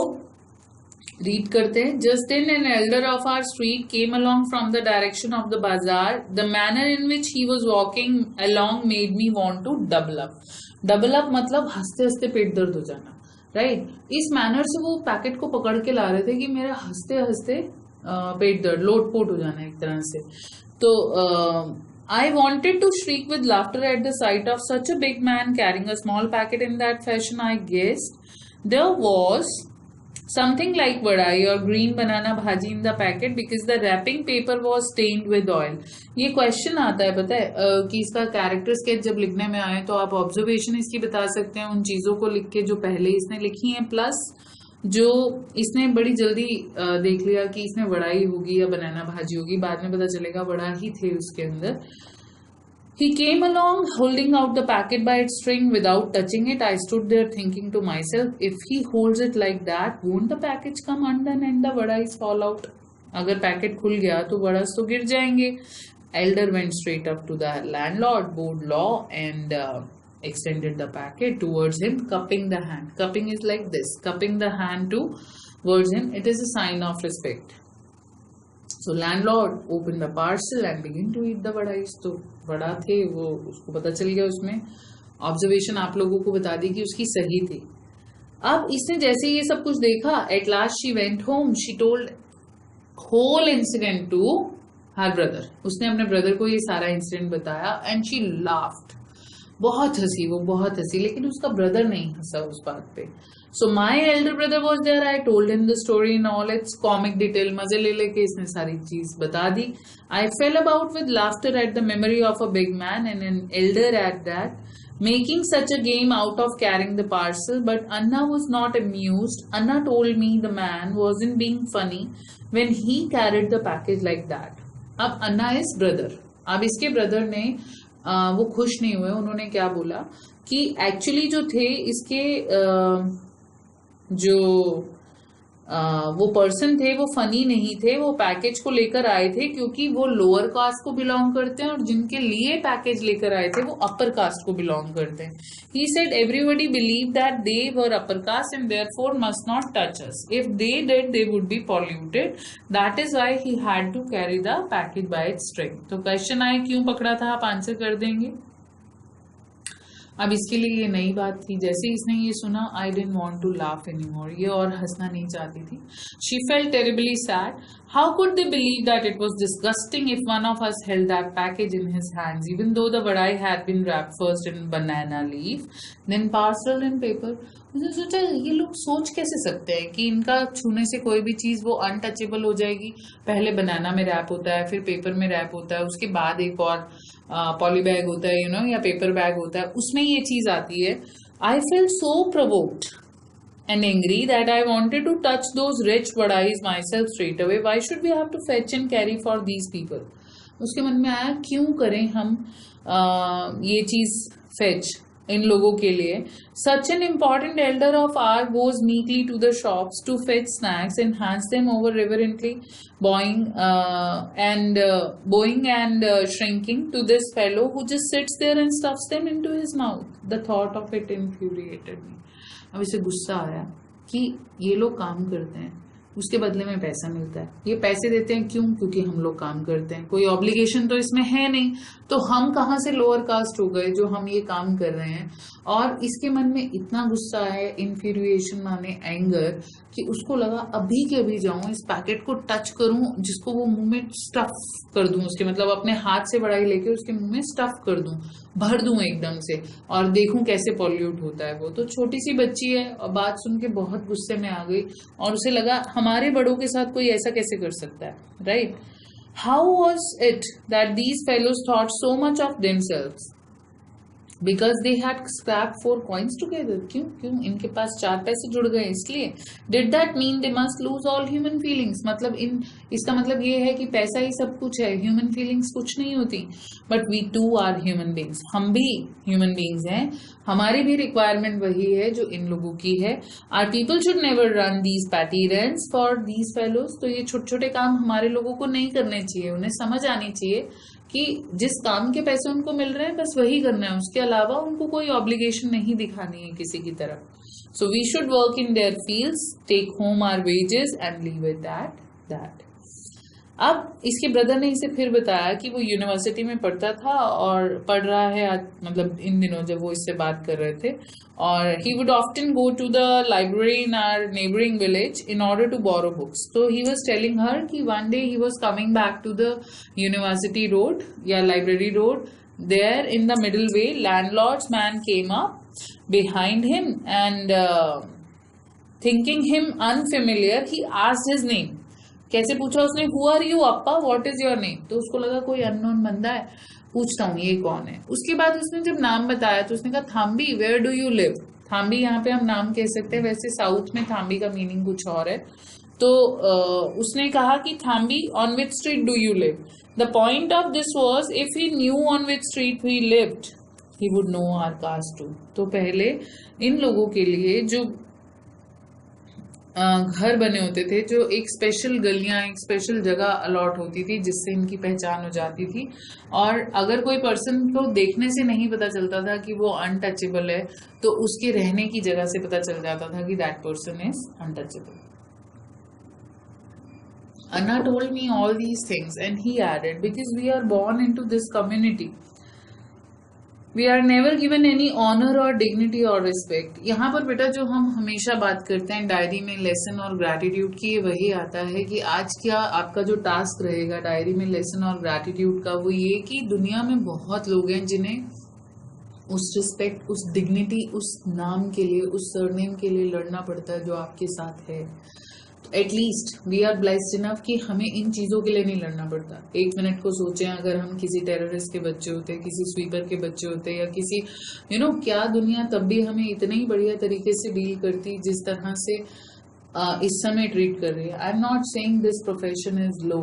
S1: रीड करते हैं। Just then an elder of our street came along from the direction of the bazaar. The manner in which he was walking along made me want to double up. Double up मतलब हंसते हंसते पेट दर्द हो जाना, right. इस manner से वो packet को पकड़ के ला रहे थे कि मेरा हंसते हंसते पेट दर्द लोटपोट हो जाना एक तरह से। तो I wanted to shriek with laughter at the sight of such a big man carrying a small packet in that fashion. I guessed there was something like vadai or green banana bhaji in the packet because the wrapping paper was stained with oil. ये question आता है पता है कि इसका character sketch जब लिखने में आए तो आप ऑब्जर्वेशन इसकी बता सकते हैं उन चीजों को लिख के जो पहले इसने लिखी हैं, प्लस जो इसने बड़ी जल्दी देख लिया कि इसमें वड़ाई होगी या बनाना भाजी होगी। बाद में पता चलेगा वड़ा ही थे उसके अंदर। He came along holding out the packet by its string without touching it. I stood there thinking to myself, if he holds it like that, won't the package come undone and the vadais fall out? अगर packet खुल गया तो वड़ास तो गिर जाएंगे। Elder went straight up to the landlord, bowed low, and extended the packet towards him, cupping the hand. Cupping is like this, cupping the hand towards him. It is a sign of respect. So landlord opened the parcel and began to eat the vadais. तो वड़ा थे वो, उसको पता चल गया। उसमें observation आप लोगों को बता दी कि उसकी सही थी। अब इसने जैसे ये सब कुछ देखा, at last she went home, she told whole incident to her brother. उसने अपने ब्रदर को ये सारा इंसिडेंट बताया एंड शी लाफ्ड। बहुत हंसी, वो बहुत हंसी, लेकिन उसका ब्रदर नहीं हंसा उस बात पे। So my elder brother was there. I told him the story in all its comic detail. मजे ले लेके इसने सारी चीज बता दी। I fell about with laughter at the memory of a big man and an elder at that, making such a game out of carrying the parcel. But Anna was not amused. Anna told me the man wasn't being funny when he carried the package like that. अब Anna is brother. अब इसके brother ने वो खुश नहीं हुए। उन्होंने क्या बोला कि एक्चुअली जो थे इसके जो वो पर्सन थे वो फनी नहीं थे। वो पैकेज को लेकर आए थे क्योंकि वो लोअर कास्ट को बिलोंग करते हैं और जिनके लिए पैकेज लेकर आए थे वो अपर कास्ट को बिलोंग करते हैं। He said everybody believed that they were upper caste and therefore must not touch us. If they did, they would be polluted. That is why he had to carry the package by its string. तो question आए क्यों पकड़ा था, आप answer कर देंगे। अब इसके लिए ये नई बात थी। जैसे इसने ये सुना, I didn't want to laugh anymore, ये और हंसना नहीं चाहती थी। She felt terribly sad. How could they believe that it was disgusting if one of us held that package in his hands even though the vadai had been wrapped first in banana leaf then parcel in paper. उसने सोचा ये लोग सोच कैसे सकते हैं कि इनका छूने से कोई भी चीज वो अनटचेबल हो जाएगी। पहले बनाना में रैप होता है, फिर पेपर में रैप होता है, उसके बाद एक और पॉली बैग होता है या पेपर बैग होता है, उसमें ये चीज आती है. I felt so provoked and angry that I wanted to touch those rich badais myself straight away. Why should we have to fetch and carry for these people? उसके मन में आया क्यों करें हम ये चीज fetch इन लोगों के लिए. Such an important elder of our goes meekly to the shops to fetch snacks and hands them over reverently, bowing and shrinking to this fellow who just sits there and stuffs them into his mouth. The thought of it infuriated me. अब इसे गुस्सा आया कि ये लोग काम करते हैं, उसके बदले में पैसा मिलता है. ये पैसे देते हैं क्यों? क्योंकि हम लोग काम करते हैं. कोई ऑब्लिगेशन तो इसमें है नहीं, तो हम कहाँ से लोअर कास्ट हो गए जो हम ये काम कर रहे हैं. और इसके मन में इतना गुस्सा है, इन्फ्यूरिएशन माने एंगर, कि उसको लगा अभी के अभी जाऊं, इस पैकेट को टच करूं, जिसको वो मुंह में स्टफ कर दूं, उसके मतलब अपने हाथ से बढ़ाई लेके उसके मुंह में स्टफ कर दूं, भर दूं एकदम से, और देखूं कैसे पॉल्यूट होता है वो. तो छोटी सी बच्ची है और बात सुन के बहुत गुस्से में आ गई और उसे लगा हमारे बड़ों के साथ कोई ऐसा कैसे कर सकता है, right. How was it that these fellows thought so much of themselves because they had scrap 4 coins together. क्यों इनके पास 4 पैसे जुड़ गए इसलिए. Did that mean they must lose all human feelings. मतलब इसका मतलब ये है कि पैसा ही सब कुछ है, ह्यूमन फीलिंग्स कुछ नहीं होती. But we too are human beings. हम भी ह्यूमन बींग्स हैं, हमारी भी रिक्वायरमेंट वही है जो इन लोगों की है. Our people should never run these petty errands for these fellows. तो ये छोटे छोटे काम हमारे लोगों को नहीं करने चाहिए. उन्हें समझ आनी चाहिए कि जिस काम के पैसे उनको मिल रहे हैं बस वही करना है, उसके अलावा उनको कोई ऑब्लिगेशन नहीं दिखानी है किसी की तरफ. So we should work in their fields, take home our wages and leave it that. अब इसके ब्रदर ने इसे फिर बताया कि वो यूनिवर्सिटी में पढ़ता था और पढ़ रहा है मतलब इन दिनों जब वो इससे बात कर रहे थे, और he would often go to the library in our neighboring village in order to borrow books. So he was telling her कि one day he was coming back to the university road या library road. There in the middle way, landlord's man came up behind him and thinking him unfamiliar, he asked his name. कैसे पूछा उसने? Who are you Appa? What is your name? तो उसको लगा कोई unknown बंदा है, पूछता हूँ ये कौन है. उसके बाद उसने जब नाम बताया तो उसने कहा थाम्बी, वेयर डू यू लिव. थाम्बी यहाँ पे हम नाम कह सकते हैं, वैसे साउथ में थाम्बी का मीनिंग कुछ और है. तो उसने कहा कि thambi on which street do you live. The point of this was if he knew on which street we lived he would know our caste too. तो पहले इन लोगों के लिए जो घर बने होते थे, जो एक स्पेशल गलियां, एक स्पेशल जगह अलॉट होती थी जिससे इनकी पहचान हो जाती थी. और अगर कोई पर्सन को देखने से नहीं पता चलता था कि वो अनटचेबल है, तो उसके रहने की जगह से पता चल जाता था कि that person is untouchable. Anna told me all these things and he added, because we are born into this community, we are never given any honor or dignity or respect. यहाँ पर बेटा जो हम हमेशा बात करते हैं डायरी में लेसन और ग्रैटिट्यूड की, वही आता है कि आज क्या आपका जो टास्क रहेगा डायरी में लेसन और ग्रैटिट्यूड का, वो ये कि दुनिया में बहुत लोग हैं जिन्हें उस रिस्पेक्ट, उस डिग्निटी, उस नाम के लिए, उस सरनेम के लिए लड़ना पड़ता है जो आपके साथ है. At least we are blessed enough कि हमें इन चीजों के लिए नहीं लड़ना पड़ता. 1 मिनट को सोचें, अगर हम किसी टेररिस्ट के बच्चे होते, किसी स्वीपर के बच्चे होते, या किसी क्या दुनिया तब भी हमें इतने ही बढ़िया तरीके से डील करती जिस तरह से इस समय ट्रीट कर रही है. I am not saying this profession is low,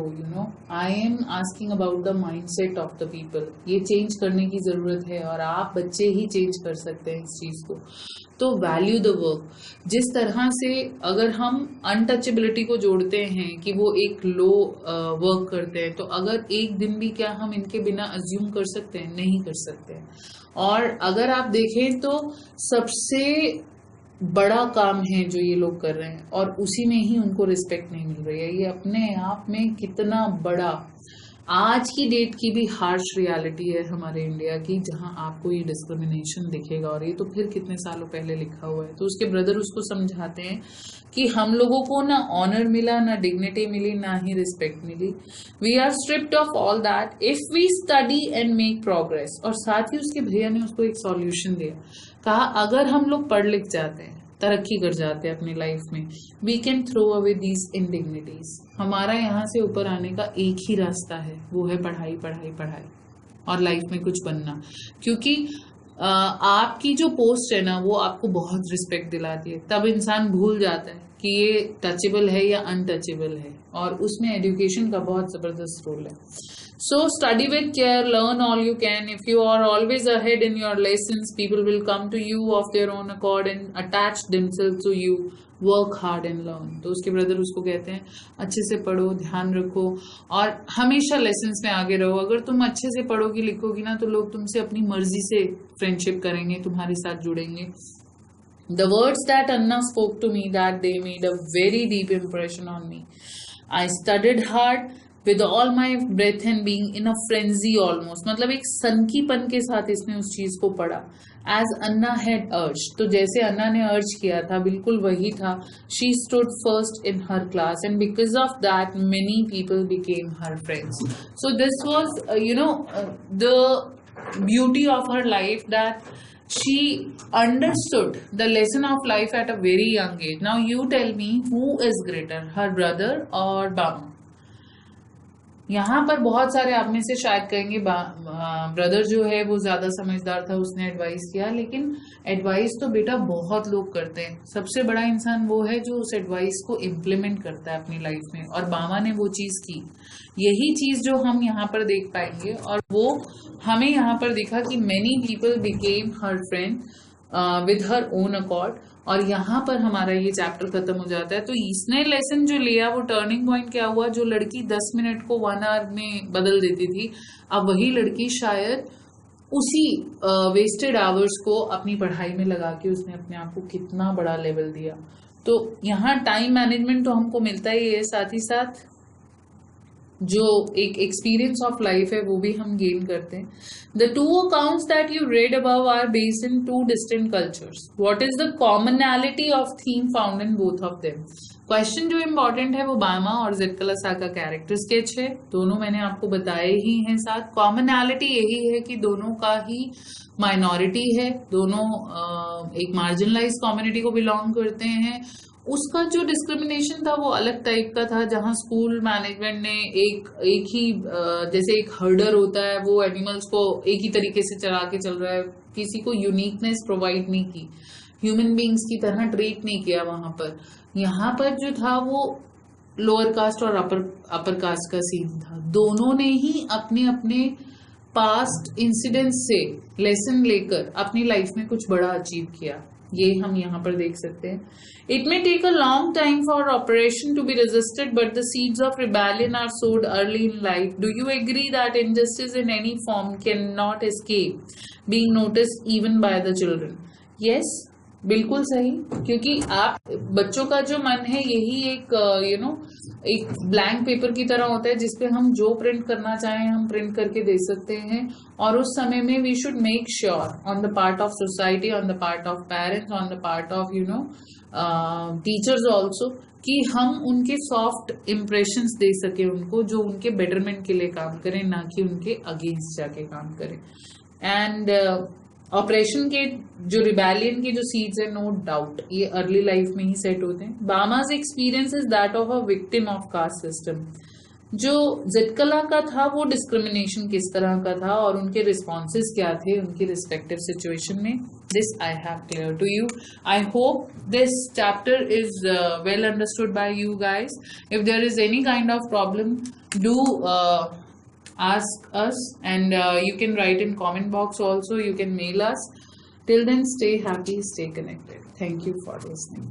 S1: I am asking about the mindset of the people. ये चेंज करने की जरूरत है और आप बच्चे ही चेंज कर सकते हैं इस चीज को. तो वैल्यू द वर्क. जिस तरह से अगर हम अनटचेबिलिटी को जोड़ते हैं कि वो एक लो वर्क करते हैं, तो अगर एक दिन भी क्या हम इनके बिना अज्यूम कर सकते हैं? नहीं कर सकते हैं. और अगर आप देखें तो सबसे बड़ा काम है जो ये लोग कर रहे हैं, और उसी में ही उनको रिस्पेक्ट नहीं मिल रही है. ये अपने आप में कितना बड़ा आज की डेट की भी हार्श रियलिटी है हमारे इंडिया की, जहां आपको ये डिस्क्रिमिनेशन दिखेगा. और ये तो फिर कितने सालों पहले लिखा हुआ है. तो उसके ब्रदर उसको समझाते हैं कि हम लोगों को ना ऑनर मिला, ना डिग्निटी मिली, ना ही रिस्पेक्ट मिली. We are stripped of all that if we study and make progress. और साथ ही उसके भैया ने उसको एक सॉल्यूशन दिया. कहा अगर हम लोग पढ़ लिख जाते हैं, तरक्की कर जाते हैं अपनी लाइफ में, we can throw away these indignities. हमारा यहाँ से ऊपर आने का एक ही रास्ता है, वो है पढ़ाई, पढ़ाई, पढ़ाई. और लाइफ में कुछ बनना, क्योंकि आपकी जो पोस्ट है ना वो आपको बहुत रिस्पेक्ट दिलाती है। तब इंसान भूल जाता है कि ये टचेबल है या अनटचेबल है, और उसमें एजुकेशन का बहुत जबरदस्त रोल है। So study with care, learn all you can. If you are always ahead in your lessons, people will come to you of their own accord and attach themselves to you. Work hard and learn. तो उसके brother उसको कहते हैं अच्छे से पढ़ो, ध्यान रखो और हमेशा लेसन्स में आगे रहो। अगर तुम अच्छे से पढ़ोगी लिखोगी ना तो लोग तुमसे अपनी मर्जी से फ्रेंडशिप करेंगे, तुम्हारे साथ जुड़ेंगे। The words that Anna spoke to me that day made a very deep impression on me. I studied hard with all my breath and being in a frenzy almost. मतलब एक सनकीपन के साथ इसने उस चीज को पढ़ा। As Anna had urged, तो जैसे अन्ना ने अर्ज किया था बिल्कुल वही था। She stood first in her class and because of that many people became her friends. So this was the beauty of her life, that she understood the lesson of life at a very young age. Now you tell me, who is greater, her brother or Bama? यहाँ पर बहुत सारे आप में से शायद कहेंगे brother जो है वो ज्यादा समझदार था, उसने एडवाइस किया, लेकिन एडवाइस तो बेटा बहुत लोग करते हैं। सबसे बड़ा इंसान वो है जो उस एडवाइस को इम्प्लीमेंट करता है अपनी लाइफ में, और बामा ने वो चीज की। यही चीज जो हम यहाँ पर देख पाएंगे, और वो हमें यहाँ पर दिखा कि many people became her friend with her own accord. और यहाँ पर हमारा ये चैप्टर खत्म हो जाता है। तो इसने लेसन जो लिया वो टर्निंग पॉइंट क्या हुआ, जो लड़की 10 मिनट को 1 आवर में बदल देती थी, अब वही लड़की शायद उसी वेस्टेड आवर्स को अपनी पढ़ाई में लगा के उसने अपने आप को कितना बड़ा लेवल दिया। तो यहाँ टाइम मैनेजमेंट तो हमको मिलता ही है, साथ ही साथ जो एक एक्सपीरियंस ऑफ लाइफ है वो भी हम गेन करते हैं। The two accounts that you read above are based in two distinct cultures. What is the commonality of theme found in both of them? Question जो इम्पोर्टेंट है वो बामा और ज़ेटकला का कैरेक्टर स्केच है, दोनों मैंने आपको बताए ही हैं। साथ कॉमनैलिटी यही है कि दोनों का ही माइनॉरिटी है, दोनों एक मार्जिनलाइज कम्युनिटी को बिलोंग करते हैं। उसका जो डिस्क्रिमिनेशन था वो अलग टाइप का था, जहां स्कूल मैनेजमेंट ने एक ही जैसे एक हर्डर होता है वो एनिमल्स को एक ही तरीके से चला के चल रहा है, किसी को यूनिकनेस प्रोवाइड नहीं की, ह्यूमन बींग्स की तरह ट्रीट नहीं किया वहां पर। यहाँ पर जो था वो लोअर कास्ट और अपर कास्ट का सीन था। दोनों ने ही अपने अपने पास्ट इंसिडेंट्स से लेसन लेकर अपनी लाइफ में कुछ बड़ा अचीव किया, ये हम यहाँ पर देख सकते हैं। It may take a long time for oppression to be resisted, but the seeds of rebellion are sowed early in life. Do you agree that injustice in any form cannot escape being noticed even by the children? Yes, बिल्कुल सही, क्योंकि आप बच्चों का जो मन है यही एक एक ब्लैंक पेपर की तरह होता है, जिसपे हम जो प्रिंट करना चाहें हम प्रिंट करके दे सकते हैं। और उस समय में we should make sure on the part of society, on the part of parents, on the part of teachers also, कि हम उनके सॉफ्ट इम्प्रेशंस दे सके उनको, जो उनके बेटरमेंट के लिए काम करें, ना कि उनके अगेंस्ट जाके काम करें। एंड ऑपरेशन के जो रिबेलियन के जो सीड्स है, नो डाउट ये अर्ली लाइफ में ही सेट होते हैं। Bama's experience is that of a victim of caste system. जो ज़ेटकला का था वो डिस्क्रिमिनेशन किस तरह का था और उनके रिस्पॉन्सेज क्या थे उनकी रिस्पेक्टिव सिचुएशन में, this I have clear to you. I hope this chapter is well understood by you guys. If there is any kind of problem, do ask us, and you can write in comment box also, you can mail us. Till then, stay happy, stay connected. Thank you for listening.